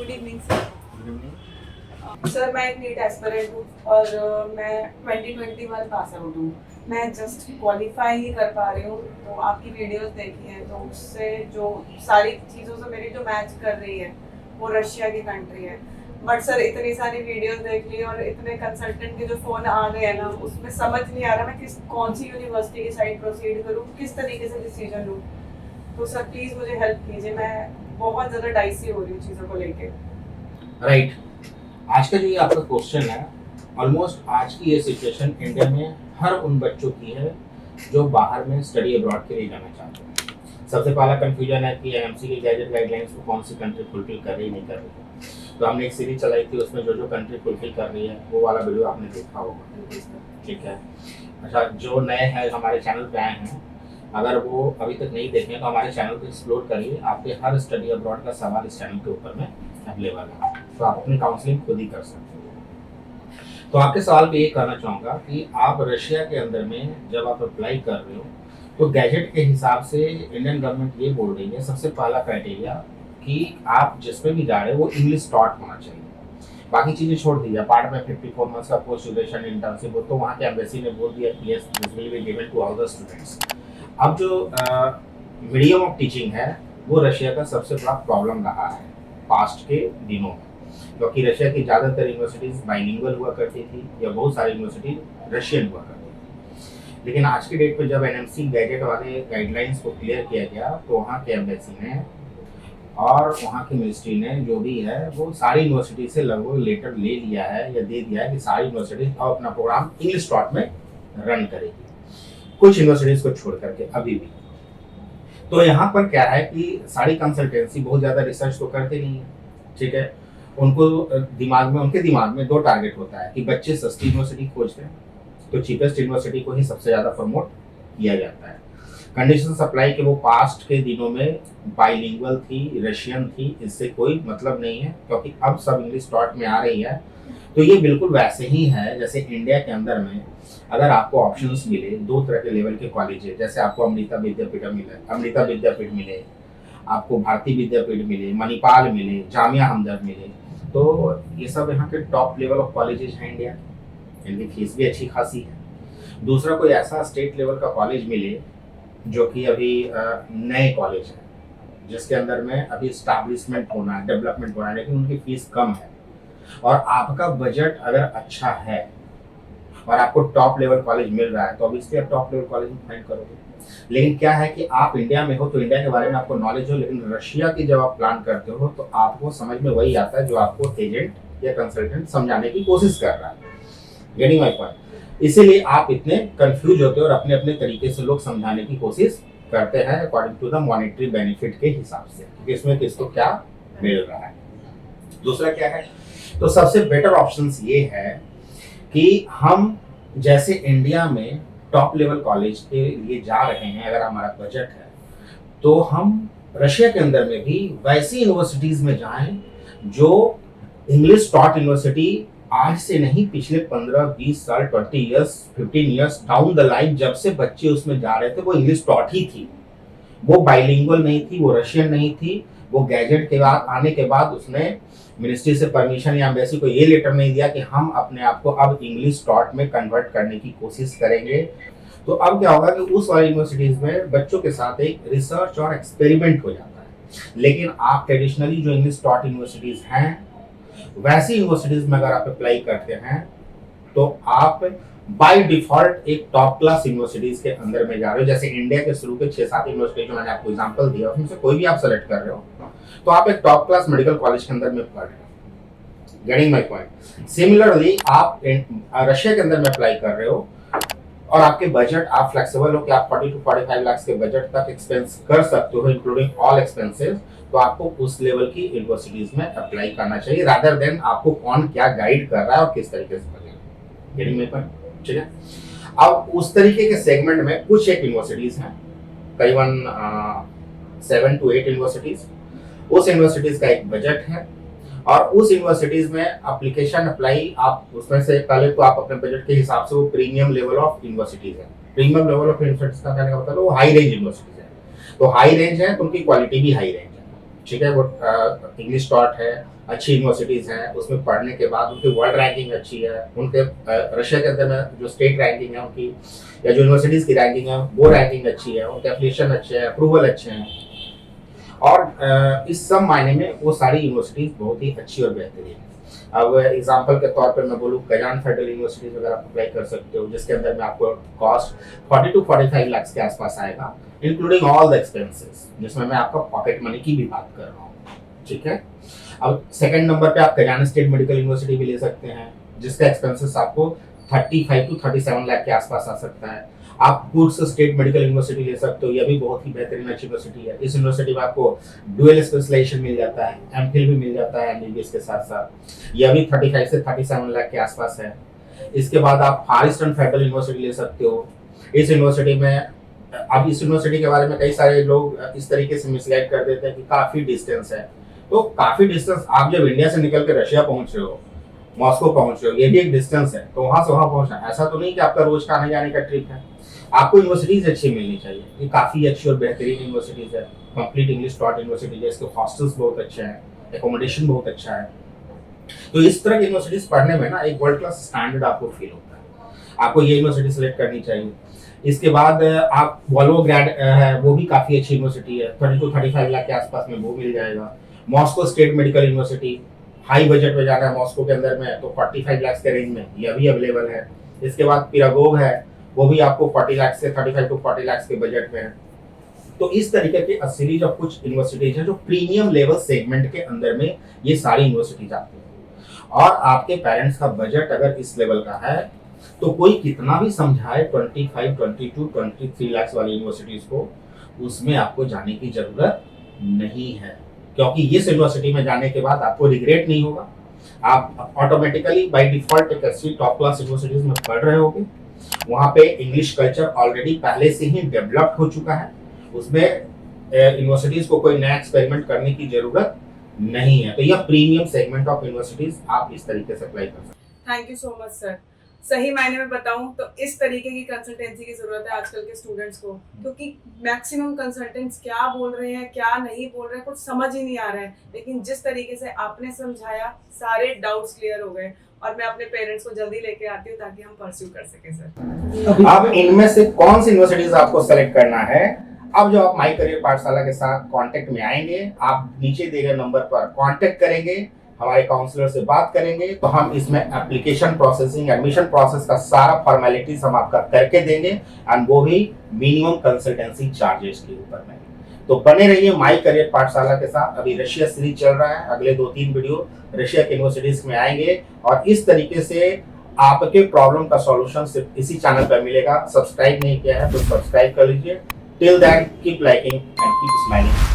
Good evening sir. Good evening. Sir मैं एक NEET aspirant हूँ और मैं 2021 पास आउट हूँ। मैं जस्ट क्वालिफाई ही कर पा रही हूँ, तो आपकी वीडियोस देखी हैं तो उससे जो सारी चीज़ों से मेरी जो मैच कर रही है वो रशिया की कंट्री है। बट सर इतनी सारी वीडियोस देख ली और इतने कंसल्टेंट के जो फ़ोन आ गए हैं ना, उसमें समझ नहीं आ रहा मैं कौन सी यूनिवर्सिटी की साइड प्रोसीड करूँ, किस तरीके से डिसीजन लूँ। तो सर प्लीज़ मुझे हेल्प कीजिए, मैं बहुत ज़्यादा डाइसी हो रही हूँ चीज़ों को लेके। राइट, आज का जो ये आपका क्वेश्चन है, ऑलमोस्ट आज की ये सिचुएशन इंडिया में हर उन बच्चों की है जो बाहर में स्टडी अब्रॉड के लिए जाना चाहते हैं। सबसे पहला कंफ्यूजन है कि एमसी की गैजेट गाइडलाइंस को कौन सी कंट्री फुलफिल कर रही नहीं कर रही है। तो हमने एक सीरीज चलाई थी, उसमें जो जो कंट्री फुलफिल कर रही है वो वाला वीडियो आपने देखा होगा, ठीक है। अच्छा, जो नए हैं हमारे चैनल पे आए हैं, अगर वो अभी तक नहीं देखें तो हमारे चैनल को एक्सप्लोर करिए। आपके हर स्टडी अब्रॉड का सवाल इस चैनल के ऊपर में अवेलेबल है, तो आप अपनी काउंसलिंग खुद ही कर सकते हो। तो आपके सवाल पे ये कहना चाहूँगा कि आप रशिया के अंदर में जब आप अप्लाई कर रहे हो तो गैजेट के हिसाब से इंडियन गवर्नमेंट ये बोल रही है, सबसे पहला क्राइटेरिया कि आप जिसमें भी जा रहे हो वो इंग्लिश टॉट होना चाहिए। बाकी चीज़ें छोड़ दीजिए, पार्ट में 54 मंथ्स का पोस्ट ड्यूरेशन इंटर्नशिप हो तो वहाँ के एम्बेसी ने बोल दिया कि yes this will be given to all the students. अब जो मीडियम ऑफ टीचिंग है वो रशिया का सबसे बड़ा प्रॉब्लम रहा है पास्ट के दिनों में, क्योंकि रशिया की ज़्यादातर यूनिवर्सिटीज़ बाइलिंगुअल हुआ करती थी या बहुत सारी यूनिवर्सिटी रशियन हुआ करती थी। लेकिन आज की डेट पे जब एनएमसी गैजेट वाले गाइडलाइंस को क्लियर किया गया तो वहाँ के एम्बेसी ने और वहाँ की मिनिस्ट्री ने जो भी है वो सारी यूनिवर्सिटी से लगभग लेटर ले लिया है या दे दिया है कि सारी यूनिवर्सिटी अब अपना प्रोग्राम इंग्लिश टॉट में रन करेगी, कुछ यूनिवर्सिटीज को छोड़ करके अभी भी। तो यहाँ पर क्या है कि सारी कंसल्टेंसी बहुत ज़्यादा रिसर्च तो करते नहीं है, ठीक है। उनके दिमाग में दो टारगेट होता है कि बच्चे सस्ती यूनिवर्सिटी खोजते हैं तो चीपेस्ट यूनिवर्सिटी को ही सबसे ज़्यादा प्रमोट किया जाता है। कंडीशन सप्लाई के वो पास्ट के दिनों में बाइलिंगुअल थी, रशियन थी, इससे कोई मतलब नहीं है, क्योंकि अब सब इंग्लिश टॉट में आ रही है। तो ये बिल्कुल वैसे ही है जैसे इंडिया के अंदर में अगर आपको ऑप्शंस मिले दो तरह के लेवल के कॉलेज है, जैसे आपको अमृता विद्यापीठ मिले, आपको भारतीय विद्यापीठ मिले, मणिपाल मिले, जामिया हमदर्द मिले, तो ये सब यहाँ के टॉप लेवल ऑफ कॉलेजेस हैं इंडिया, इनकी फीस भी अच्छी खासी है। दूसरा कोई ऐसा स्टेट लेवल का कॉलेज मिले जो कि अभी नए कॉलेज है जिसके अंदर में अभी स्टैब्लिशमेंट होना है, डेवलपमेंट होना है, लेकिन उनकी फीस कम है और आपका बजट अगर अच्छा है और आपको टॉप लेवल कॉलेज मिल रहा है तो ऑब्वियसली आप टॉप लेवल कॉलेज में फाइंड करोगे। लेकिन क्या है कि आप इंडिया में हो तो इंडिया के बारे में आपको नॉलेज हो, लेकिन रशिया की जब आप प्लान करते हो तो आपको समझ में वही आता है जो आपको एजेंट या कंसल्टेंट समझाने की कोशिश कर रहा है। Getting my point? इसीलिए आप इतने कंफ्यूज होते हो और अपने अपने तरीके से लोग समझाने की कोशिश करते हैं according to the monetary benefit के हिसाब से, किसमें किसको क्या मिल रहा है। दूसरा क्या है, तो सबसे बेटर ऑप्शंस ये है कि हम जैसे इंडिया में टॉप लेवल कॉलेज के लिए जा रहे हैं, अगर हमारा बजट है तो हम रशिया के अंदर में भी वैसी यूनिवर्सिटीज में जाएं जो इंग्लिश टॉट यूनिवर्सिटी आज से नहीं, पिछले 15-20 साल 20 years 15 years down the line जब से बच्चे उसमें जा रहे थे वो इंग्लिश टॉट ही थी, वो बाइलिंगुअल नहीं थी, वो रशियन नहीं थी। वो गैजेट के बाद आने के बाद उसने मिनिस्ट्री से परमिशन या एम्बेसी को ये लेटर नहीं दिया कि हम अपने आप को अब इंग्लिश टॉट में कन्वर्ट करने की कोशिश करेंगे। तो अब क्या होगा कि उस वाली यूनिवर्सिटीज में बच्चों के साथ एक रिसर्च और एक्सपेरिमेंट हो जाता है। लेकिन आप ट्रेडिशनली जो इंग्लिश टॉट यूनिवर्सिटीज हैं वैसी यूनिवर्सिटीज में अगर आप अप्लाई करते हैं तो आप बाय डिफॉल्ट एक टॉप क्लास यूनिवर्सिटीज के अंदर में जा रहे हो। जैसे इंडिया के शुरू के 6-7 यूनिवर्सिटी जो मैंने आपको एग्जांपल दिया उसमें से कोई भी आप सेलेक्ट कर रहे हो तो आप एक टॉप क्लास मेडिकल कॉलेज के अंदर में पढ़ रहे हो। Getting my point? सिमिलरली आप रशिया के अंदर में अप्लाई कर रहे हो और आपके बजट आप फ्लेक्सिबल हो कि आप 40 to 45 लाख के बजट तक एक्सपेंस कर सकते हो इंक्लूडिंग ऑल एक्सपेंसेस, तो आपको उस लेवल की यूनिवर्सिटीज में अप्लाई करना चाहिए रादर देन आपको कौन क्या गाइड कर रहा है और किस तरीके से करेगा। Getting my point? ठीक है। अब उस तरीके के सेगमेंट में कुछ एक यूनिवर्सिटीज हैं, करीबन 7 to 8 यूनिवर्सिटीज, उस यूनिवर्सिटीज का एक बजट है और उस यूनिवर्सिटीज में एप्लीकेशन अप्लाई आप उसमें से पहले तो आप अपने बजट के हिसाब से वो प्रीमियम लेवल ऑफ यूनिवर्सिटीज है। प्रीमियम लेवल ऑफ यूनिवर्सिटीज का कहने का मतलब वो हाई रेंज यूनिवर्सिटीज है, तो हाई रेंज है तो उनकी क्वालिटी भी हाई रेंज है, ठीक है। वो इंग्लिश टॉट है, अच्छी यूनिवर्सिटीज़ हैं, उसमें पढ़ने के बाद उनकी वर्ल्ड रैंकिंग अच्छी है, उनके रशिया के अंदर में जो स्टेट रैंकिंग है उनकी, या जो यूनिवर्सिटीज़ की रैंकिंग है वो रैंकिंग अच्छी है, उनके एफिलिएशन अच्छे हैं, अप्रूवल अच्छे हैं, और इस सब मायने में वो सारी यूनिवर्सिटीज़ बहुत ही अच्छी और बेहतरीन है। अब एग्जांपल के तौर पे मैं बोलूँ, कजान फेडरल यूनिवर्सिटीज़ वगैरह आप अप्लाई कर सकते हो, जिसके अंदर में आपको कॉस्ट 40 to 45 लाख के आसपास आएगा, इंक्लूडिंग ऑल द एक्सपेंसेस, जिसमें मैं आपका पॉकेट मनी की भी बात कर रहा हूँ। ठीक है। अब सेकंड नंबर पे आप कजान स्टेट मेडिकल यूनिवर्सिटी भी ले सकते हैं, जिसका एक्सपेंसेस आपको 35 to 37 लाख के आसपास आ सकता है। आप कुर्स स्टेट मेडिकल यूनिवर्सिटी ले सकते हो, यह भी बहुत ही बेहतरीन अच्छी यूनिवर्सिटी है। इस यूनिवर्सिटी में आपको डुअल स्पेशलाइजेशन मिल जाता है, एमफिल भी मिल जाता है एमबीबीएस के साथ साथ, यह भी 35 से 37 लाख के आसपास है। इसके बाद आप फार ईस्टर्न फेडरल यूनिवर्सिटी ले सकते हो। इस यूनिवर्सिटी में, अब इस यूनिवर्सिटी के बारे में कई सारे लोग इस तरीके से मिसगाइड कर देते हैं कि काफ़ी डिस्टेंस है। तो काफ़ी डिस्टेंस, आप जब इंडिया से निकल के रशिया पहुंच रहे हो, मॉस्को पहुंच रहे हो, ये भी एक डिस्टेंस है, तो वहाँ से वहाँ पहुंचना, ऐसा तो नहीं कि आपका रोज का आने जाने का ट्रिप है। आपको यूनिवर्सिटीज़ अच्छी मिलनी चाहिए, ये काफ़ी अच्छी और बेहतरीन यूनिवर्सिटीज़ है, कंप्लीट इंग्लिश टॉट यूनिवर्सिटी है, इसके हॉस्टल्स बहुत अच्छे हैं, एकोमोडेशन बहुत अच्छा है। तो इस तरह की यूनिवर्सिटीज़ पढ़ने में ना एक वर्ल्ड क्लास स्टैंडर्ड आपको फील होता है, आपको ये यूनिवर्सिटी सेलेक्ट करनी चाहिए। इसके बाद आप वोल्गोग्राड है, वो भी काफ़ी अच्छी यूनिवर्सिटी है, 30 to 35 लाख के आसपास में वो मिल जाएगा। Moscow state medical university, high budget में जाना है मॉस्को के अंदर में, तो 45 लाख के रेंज में यह भी अवेलेबल है। इसके बाद पिरागोव है, वो भी आपको 40 लाख से 35 to 40 लाख के बजट में है। तो इस तरीके के सीरीज ऑफ कुछ यूनिवर्सिटीज हैं जो प्रीमियम लेवल सेगमेंट के अंदर में ये सारी यूनिवर्सिटीज आती हैं। और आपके पेरेंट्स का बजट अगर इस लेवल का है, तो कोई कितना भी समझाए 25, 22, 23 लाख वाली यूनिवर्सिटीज को, उसमें आपको जाने की जरूरत नहीं है, क्योंकि इस यूनिवर्सिटी में जाने के बाद आपको रिग्रेट नहीं होगा। आप ऑटोमेटिकली बाय डिफॉल्ट एक अच्छी टॉप क्लास यूनिवर्सिटीज में पढ़ रहे होगे, वहाँ पे इंग्लिश कल्चर ऑलरेडी पहले से ही डेवलप्ड हो चुका है, उसमें यूनिवर्सिटीज को कोई नया एक्सपेरिमेंट करने की जरूरत नहीं है। तो यह प्रीमियम सेगमेंट ऑफ यूनिवर्सिटीज आप इस तरीके से अप्लाई कर सकते हैं। Thank you so much sir. सही मायने में बताऊं तो इस तरीके की कंसल्टेंसी की जरूरत है आजकल के स्टूडेंट्स को, क्योंकि मैक्सिमम कंसल्टेंट्स क्या बोल रहे हैं क्या नहीं बोल रहे हैं कुछ समझ ही नहीं आ रहा है, लेकिन जिस तरीके से आपने समझाया सारे डाउट्स क्लियर हो गए, और मैं अपने पेरेंट्स को जल्दी लेके आती हूँ ताकि हम परस्यू कर सके सर। अब इनमें से कौन सी यूनिवर्सिटीज आपको सेलेक्ट करना है, अब जो आप माई करियर पाठशाला के साथ कांटेक्ट में आएंगे, आप नीचे दिए गए नंबर पर कांटेक्ट करेंगे, हमारे काउंसलर से बात करेंगे, तो हम इसमें एप्लीकेशन प्रोसेसिंग, एडमिशन प्रोसेस का सारा फॉर्मेलिटीज हम आपका करके देंगे, एंड वो भी मिनिमम कंसल्टेंसी चार्जेस के ऊपर में। तो बने रहिए माई करियर पाठशाला के साथ। अभी रशिया सीरीज चल रहा है, अगले 2-3 वीडियो रशिया के यूनिवर्सिटीज में आएंगे, और इस तरीके से आपके प्रॉब्लम का सॉल्यूशन सिर्फ इसी चैनल पर मिलेगा। सब्सक्राइब नहीं किया है तो सब्सक्राइब कर लीजिए। Till then keep liking and keep smiling.